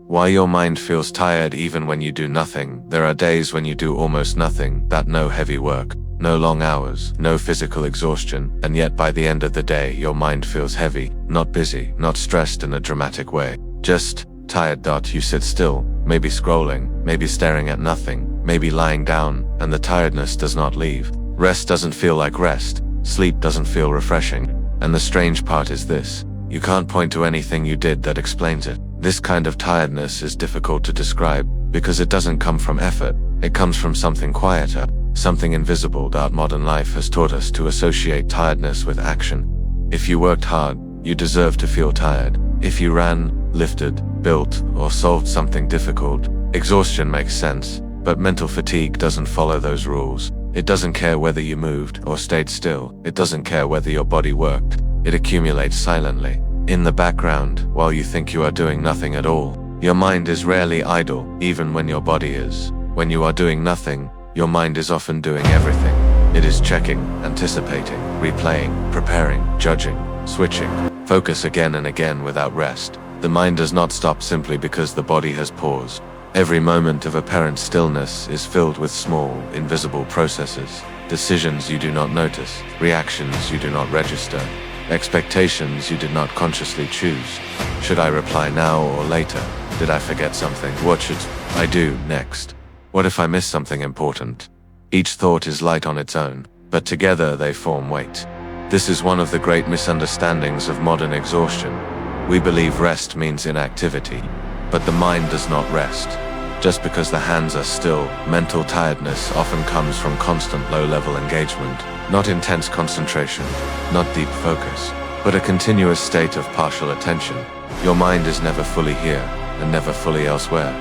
Why your mind feels tired even when you do nothing. There are days when you do almost nothing, that no heavy work, no long hours, no physical exhaustion, and yet by the end of the day your mind feels heavy, not busy, not stressed in a dramatic way. Just tired. You sit still, maybe scrolling, maybe staring at nothing, maybe lying down, and the tiredness does not leave. Rest doesn't feel like rest, sleep doesn't feel refreshing. And the strange part is this: you can't point to anything you did that explains it. This kind of tiredness is difficult to describe, because it doesn't come from effort, it comes from something quieter, something invisible. Modern life has taught us to associate tiredness with action. If you worked hard, you deserve to feel tired. If you ran, lifted, built, or solved something difficult, exhaustion makes sense. But mental fatigue doesn't follow those rules. It doesn't care whether you moved or stayed still. It doesn't care whether your body worked. It accumulates silently, in the background, while you think you are doing nothing at all. Your mind is rarely idle, even when your body is. When you are doing nothing, your mind is often doing everything. It is checking, anticipating, replaying, preparing, judging, switching. Focus again and again without rest. The mind does not stop simply because the body has paused. Every moment of apparent stillness is filled with small, invisible processes. Decisions you do not notice, reactions you do not register, expectations you did not consciously choose. Should I reply now or later? Did I forget something? What should I do next? What if I miss something important? Each thought is light on its own, but together they form weight. This is one of the great misunderstandings of modern exhaustion. We believe rest means inactivity, but the mind does not rest. Just because the hands are still, mental tiredness often comes from constant low-level engagement, not intense concentration, not deep focus, but a continuous state of partial attention. Your mind is never fully here, and never fully elsewhere.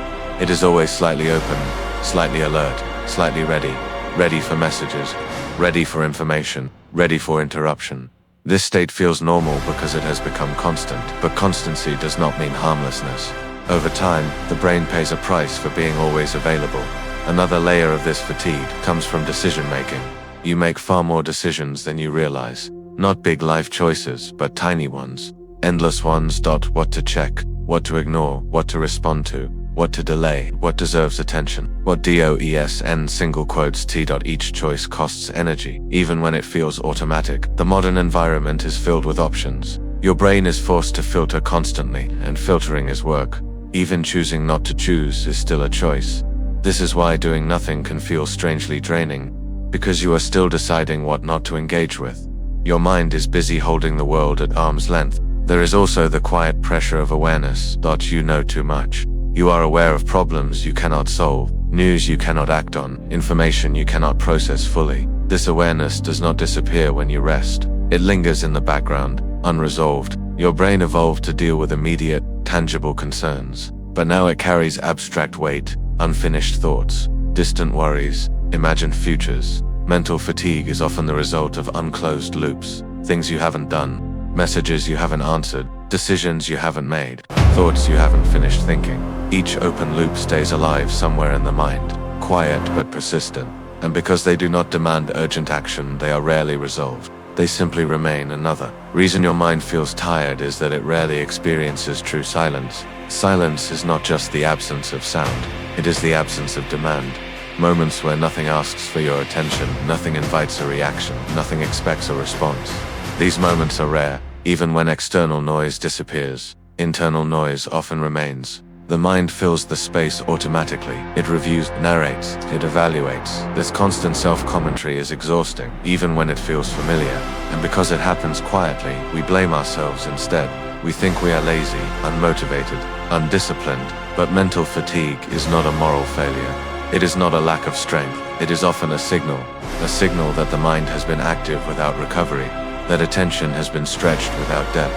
It is always slightly open, slightly alert, slightly ready, ready for messages, ready for information, ready for interruption. This state feels normal because it has become constant, but constancy does not mean harmlessness. Over time, the brain pays a price for being always available. Another layer of this fatigue comes from decision-making. You make far more decisions than you realize. Not big life choices, but tiny ones. Endless ones. What to check, what to ignore, what to respond to, what to delay, what deserves attention, what DOESN single quotes T. Each choice costs energy, even when it feels automatic. The modern environment is filled with options. Your brain is forced to filter constantly, and filtering is work. Even choosing not to choose is still a choice. This is why doing nothing can feel strangely draining, because you are still deciding what not to engage with. Your mind is busy holding the world at arm's length. There is also the quiet pressure of awareness. You know too much. You are aware of problems you cannot solve, news you cannot act on, information you cannot process fully. This awareness does not disappear when you rest. It lingers in the background, unresolved. Your brain evolved to deal with immediate, tangible concerns, but now it carries abstract weight, unfinished thoughts, distant worries, imagined futures. Mental fatigue is often the result of unclosed loops, things you haven't done, messages you haven't answered, decisions you haven't made, thoughts you haven't finished thinking. Each open loop stays alive somewhere in the mind, quiet but persistent, and because they do not demand urgent action, they are rarely resolved. They simply remain. Another reason your mind feels tired is that it rarely experiences true silence. Silence is not just the absence of sound, it is the absence of demand. Moments where nothing asks for your attention, nothing invites a reaction, nothing expects a response. These moments are rare. Even when external noise disappears, internal noise often remains. The mind fills the space automatically. It reviews, narrates, it evaluates. This constant self-commentary is exhausting, even when it feels familiar. And because it happens quietly, we blame ourselves instead. We think we are lazy, unmotivated, undisciplined. But mental fatigue is not a moral failure. It is not a lack of strength. It is often a signal that the mind has been active without recovery, that attention has been stretched without depth,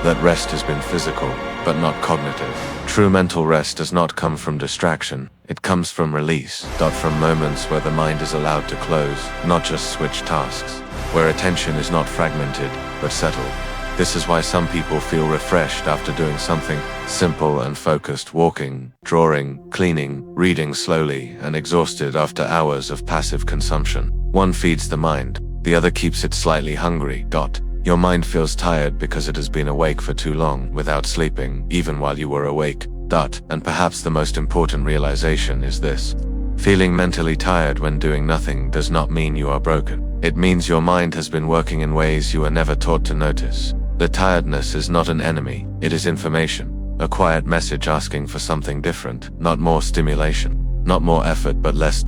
that rest has been physical, but not cognitive. True mental rest does not come from distraction, it comes from release. From moments where the mind is allowed to close, not just switch tasks, where attention is not fragmented, but settled. This is why some people feel refreshed after doing something simple and focused, walking, drawing, cleaning, reading slowly, and exhausted after hours of passive consumption. One feeds the mind, the other keeps it slightly hungry. Your mind feels tired because it has been awake for too long without sleeping. Even while you were awake, And perhaps the most important realization is this. Feeling mentally tired when doing nothing does not mean you are broken. It means your mind has been working in ways you were never taught to notice. The tiredness is not an enemy, it is information. A quiet message asking for something different, not more stimulation, not more effort but less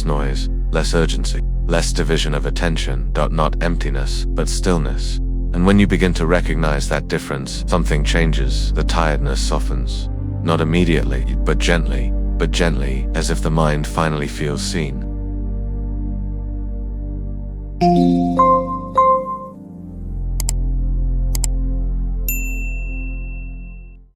noise, less urgency, less division of attention, not emptiness, but stillness. And when you begin to recognize that difference, something changes, the tiredness softens. Not immediately, but gently, as if the mind finally feels seen.